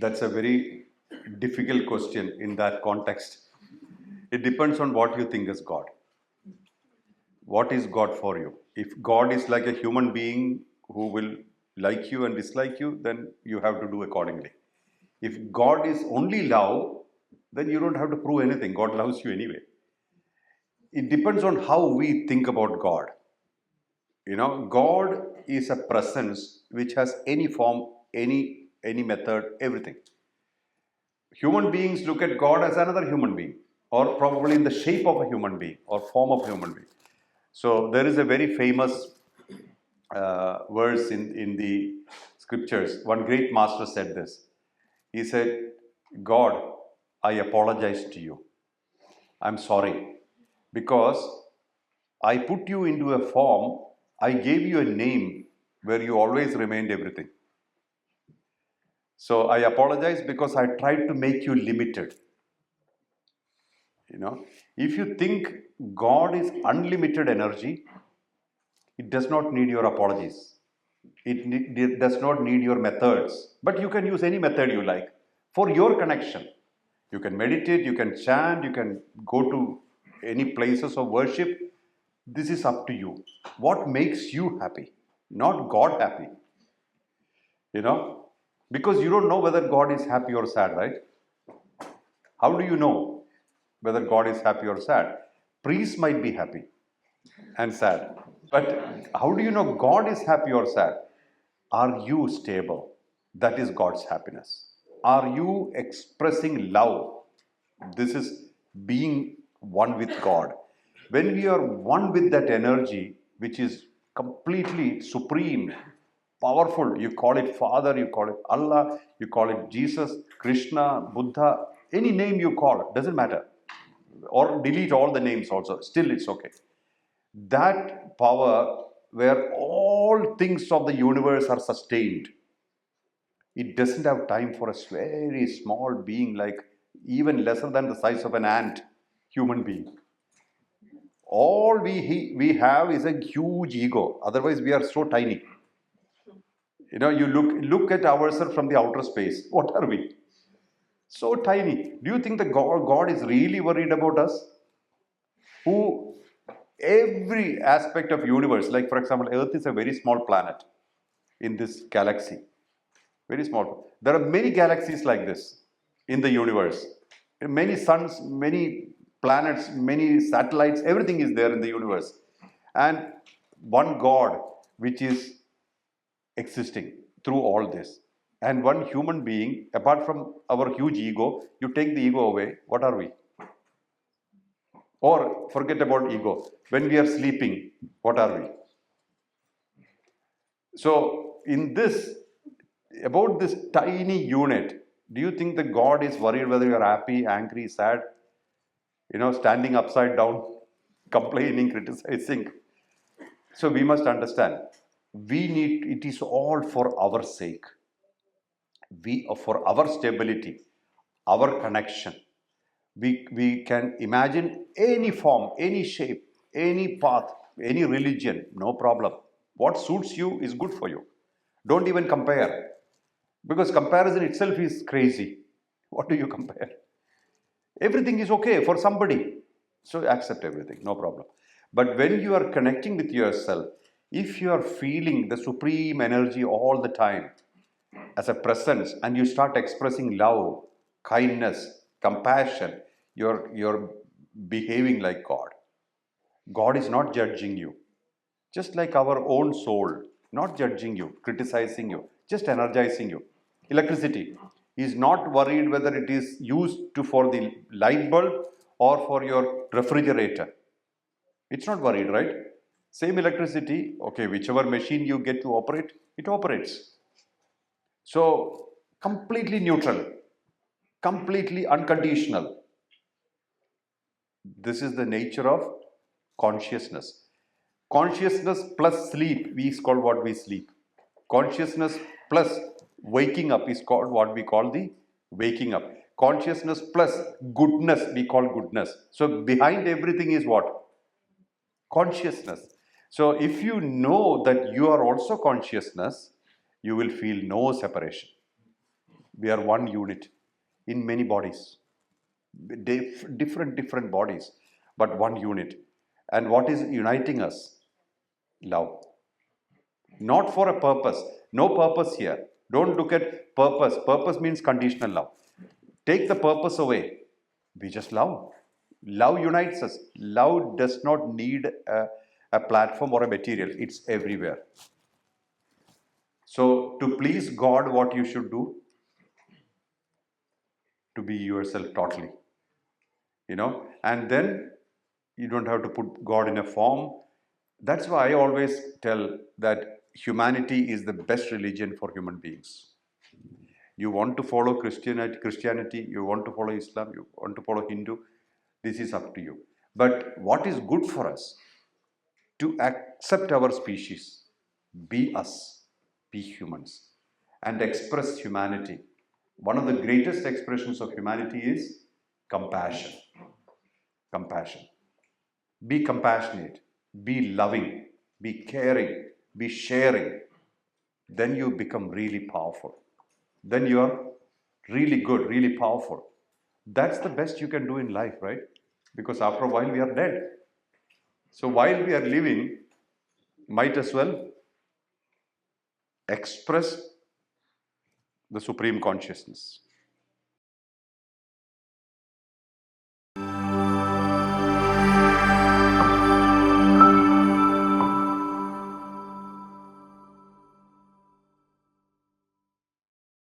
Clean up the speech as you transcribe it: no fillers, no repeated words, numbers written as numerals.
That's a very difficult question in that context. It depends on what you think is God. What is God for you? If God is like a human being who will like you and dislike you, then you have to do accordingly. If God is only love, then you don't have to prove anything. God loves you anyway. It depends on how we think about God. God is a presence which has any form, any method, everything. Human beings look at God as another human being, or probably in the shape of a human being or form of a human being. So there is a very famous verse in the scriptures. One great master said this. He said, God, I apologize to you. I'm sorry. Because I put you into a form, I gave you a name where you always remained everything. So I apologize because I tried to make you limited. If you think God is unlimited energy, it does not need your apologies. It does not need your methods. But you can use any method you like for your connection. You can meditate, you can chant, you can go to any places of worship. This is up to you. What makes you happy? Not God happy. Because you don't know whether God is happy or sad, right? How do you know whether God is happy or sad? Priests might be happy and sad. But how do you know God is happy or sad? Are you stable? That is God's happiness. Are you expressing love? This is being one with God. When we are one with that energy, which is completely supreme, powerful, you call it Father, you call it Allah, you call it Jesus, Krishna, Buddha, any name you call, doesn't matter. Or delete all the names also, still it's okay. That power where all things of the universe are sustained, it doesn't have time for a very small being, like even lesser than the size of an ant, human being. All we have is a huge ego. Otherwise, we are so tiny. You look at ourselves from the outer space. What are we? So tiny. Do you think the God is really worried about us? Who every aspect of universe, like for example, Earth is a very small planet in this galaxy. Very small. There are many galaxies like this in the universe. Many suns, many planets, many satellites, everything is there in the universe. And one God which is existing through all this. And one human being, apart from our huge ego, you take the ego away, what are we? Or forget about ego. When we are sleeping, what are we? So, about this tiny unit, do you think that God is worried whether you are happy, angry, sad? Standing upside down, complaining, criticizing. So we must understand, it is all for our sake. For our stability, our connection. We can imagine any form, any shape, any path, any religion, no problem. What suits you is good for you. Don't even compare. Because comparison itself is crazy. What do you compare? Everything is okay for somebody. So accept everything, no problem. But when you are connecting with yourself, if you are feeling the supreme energy all the time as a presence and you start expressing love, kindness, compassion, you're behaving like God. God is not judging you. Just like our own soul, not judging you, criticizing you, just energizing you. Electricity is not worried whether it is used for the light bulb or for your refrigerator. It's not worried, right? Same electricity, okay, whichever machine you get to operate, it operates. So, completely neutral, completely unconditional. This is the nature of consciousness. Consciousness plus sleep is called what we sleep. Consciousness plus waking up is called what we call the waking up. Consciousness plus goodness we call goodness. So behind everything is what? Consciousness. So if you know that you are also consciousness, you will feel no separation. We are one unit in many bodies, different bodies, but one unit. And what is uniting us? Love. Not for a purpose. No purpose here. Don't look at purpose. Purpose means conditional love. Take the purpose away. We just love. Love unites us. Love does not need a platform or a material, it's everywhere. So, to please God, what you should do? To be yourself totally. And then you don't have to put God in a form. That's why I always tell that humanity is the best religion for human beings. You want to follow Christianity, you want to follow Islam, you want to follow Hindu, this is up to you. But what is good for us? To accept our species, be us, be humans, and express humanity. One of the greatest expressions of humanity is compassion. Compassion. Be compassionate, be loving, be caring, be sharing. Then you become really powerful. Then you are really good, really powerful. That's the best you can do in life, right? Because after a while we are dead. So while we are living, might as well express the supreme consciousness.